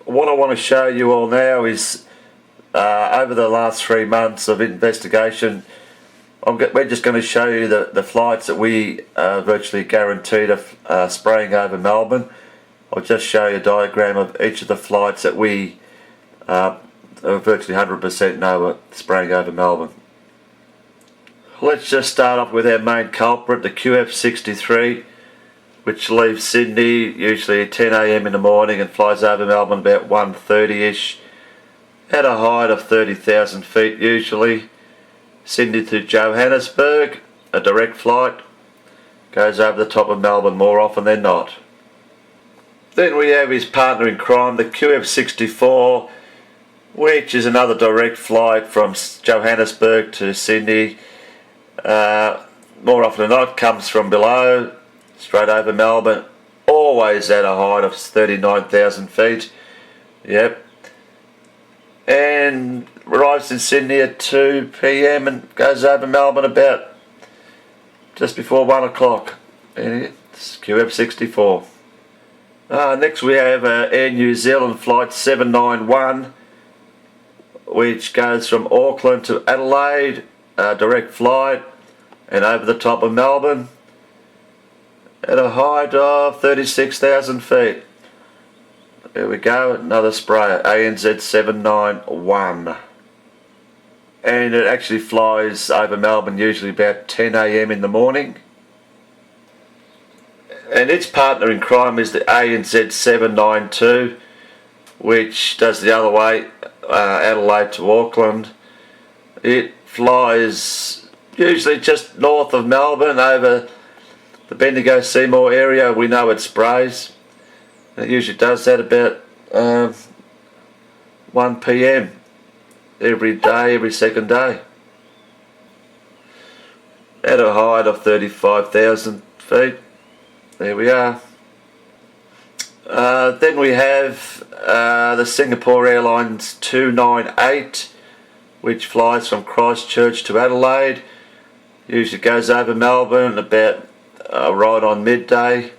what I want to show you all now is over the last 3 months of investigation, we're just going to show you the flights that we virtually guaranteed of spraying over Melbourne. I'll just show you a diagram of each of the flights that we virtually 100% know are spraying over Melbourne. Let's just start off with our main culprit, the QF63, which leaves Sydney usually at 10 AM in the morning and flies over Melbourne about 1:30ish at a height of 30,000 feet usually. Sydney to Johannesburg, a direct flight, goes over the top of Melbourne more often than not. Then we have his partner in crime, the QF64, which is another direct flight from Johannesburg to Sydney. More often than not comes from below, straight over Melbourne, always at a height of 39,000 feet. Yep. And arrives in Sydney at 2 PM and goes over Melbourne about just before 1 o'clock. It's QF64. Next we have Air New Zealand flight 791, which goes from Auckland to Adelaide, direct flight, and over the top of Melbourne at a height of 36,000 feet. There we go, another sprayer, ANZ 791. And it actually flies over Melbourne usually about 10 AM in the morning. And its partner in crime is the ANZ 792, which does the other way, Adelaide to Auckland. It flies usually just north of Melbourne over the Bendigo Seymour area. We know it sprays. It usually does that about 1 PM every day, every second day, at a height of 35,000 feet. There we are. Then we have the Singapore Airlines 298, which flies from Christchurch to Adelaide. Usually goes over Melbourne about right on midday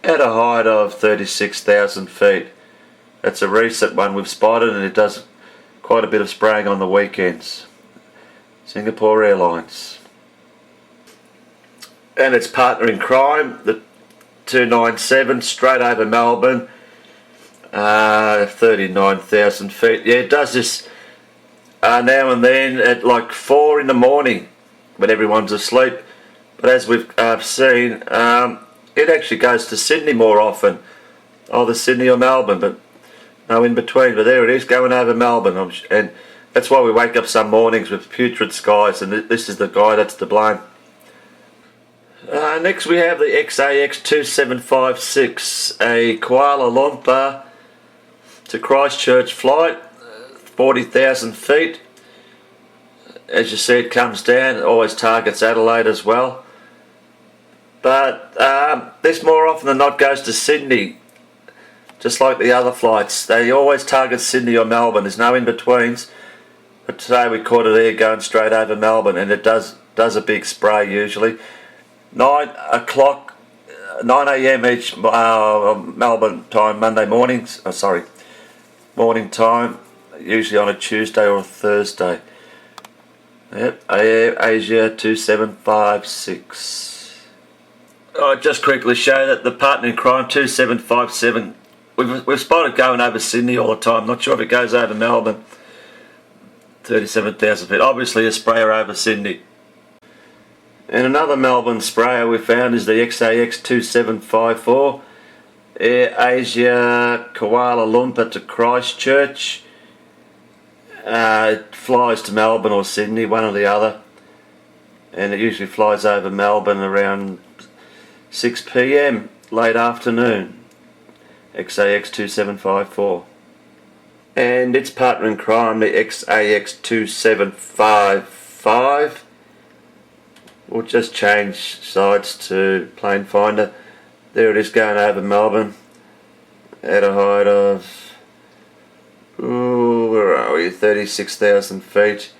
at a height of 36,000 feet. That's a recent one we've spotted, and it does quite a bit of spraying on the weekends. Singapore Airlines. And its partner in crime, the 297, straight over Melbourne, 39,000 feet. Yeah, it does this now and then at like 4 in the morning when everyone's asleep. But as we've seen, it actually goes to Sydney more often, either Sydney or Melbourne, but no in between. But there it is, going over Melbourne, and that's why we wake up some mornings with putrid skies, and this is the guy that's to blame. Next we have the XAX 2756, a Kuala Lumpur to Christchurch flight, 40,000 feet. As you see, it comes down, it always targets Adelaide as well. But this more often than not goes to Sydney, just like the other flights. They always target Sydney or Melbourne, there's no in-betweens. But today we caught it there going straight over Melbourne, and it does a big spray usually. 9 AM each Melbourne time, Monday mornings, morning time, usually on a Tuesday or a Thursday. Yep, Asia 2756. I'll just quickly show that the partner in crime 2757, we've spotted going over Sydney all the time. Not sure if it goes over Melbourne. 37,000 feet. Obviously a sprayer over Sydney. And another Melbourne sprayer we found is the XAX 2754, Air Asia Kuala Lumpur to Christchurch. It flies to Melbourne or Sydney, one or the other, and it usually flies over Melbourne around 6 PM late afternoon. XAX 2754. And its partner in crime, the XAX 2755. We'll just change sides to plane finder. There it is going over Melbourne at a height of, where are we, 36,000 feet.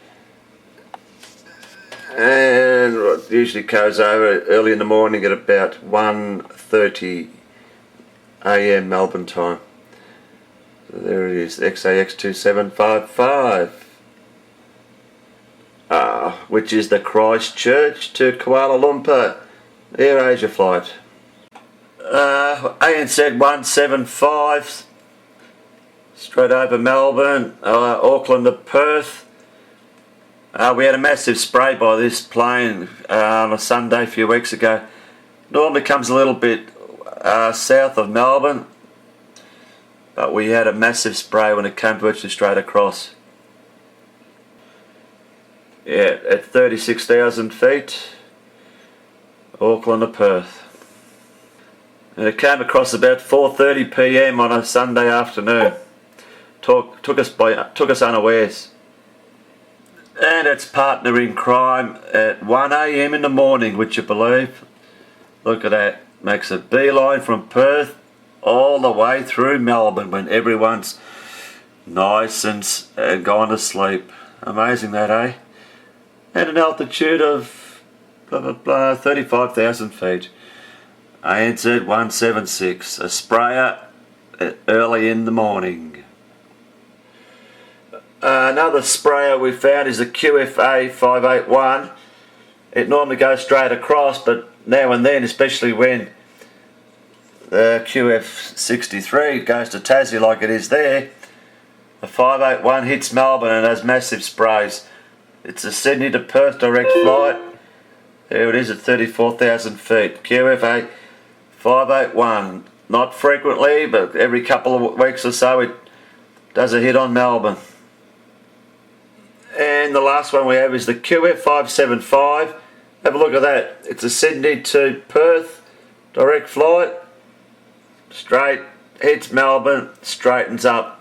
And it usually goes over early in the morning at about 1:30 AM Melbourne time. There it is, XAX2755. Which is the Christchurch to Kuala Lumpur Air Asia flight. ANZ 175 straight over Melbourne, Auckland to Perth. We had a massive spray by this plane on a Sunday a few weeks ago. Normally comes a little bit south of Melbourne, but we had a massive spray when it came virtually straight across. Yeah, at 36,000 feet, Auckland to Perth. And it came across about 4:30 PM on a Sunday afternoon. Took us unawares. And its partner in crime at 1 AM in the morning, would you believe? Look at that. Makes a beeline from Perth all the way through Melbourne when everyone's nice and gone to sleep. Amazing that, eh? At an altitude of 35,000 feet. ANZ 176, a sprayer early in the morning. Another sprayer we found is the QFA 581. It normally goes straight across, but now and then, especially when the QF63 goes to Tassie like it is there, the 581 hits Melbourne and has massive sprays. It's a Sydney to Perth direct flight. There it is at 34,000 feet. QFA 581. Not frequently, but every couple of weeks or so it does a hit on Melbourne. And the last one we have is the QF 575. Have a look at that. It's a Sydney to Perth direct flight. Straight, hits Melbourne, straightens up.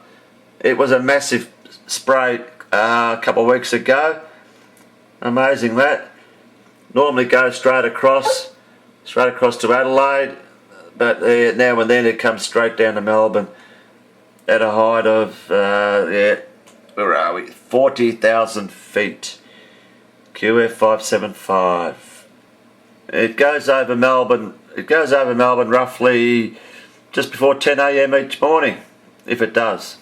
It was a massive spray a couple of weeks ago. Amazing that. Normally goes straight across to Adelaide, but now and then it comes straight down to Melbourne at a height of where are we? 40,000 feet. QF 575. It goes over Melbourne. It goes over Melbourne roughly just before 10 AM each morning, if it does.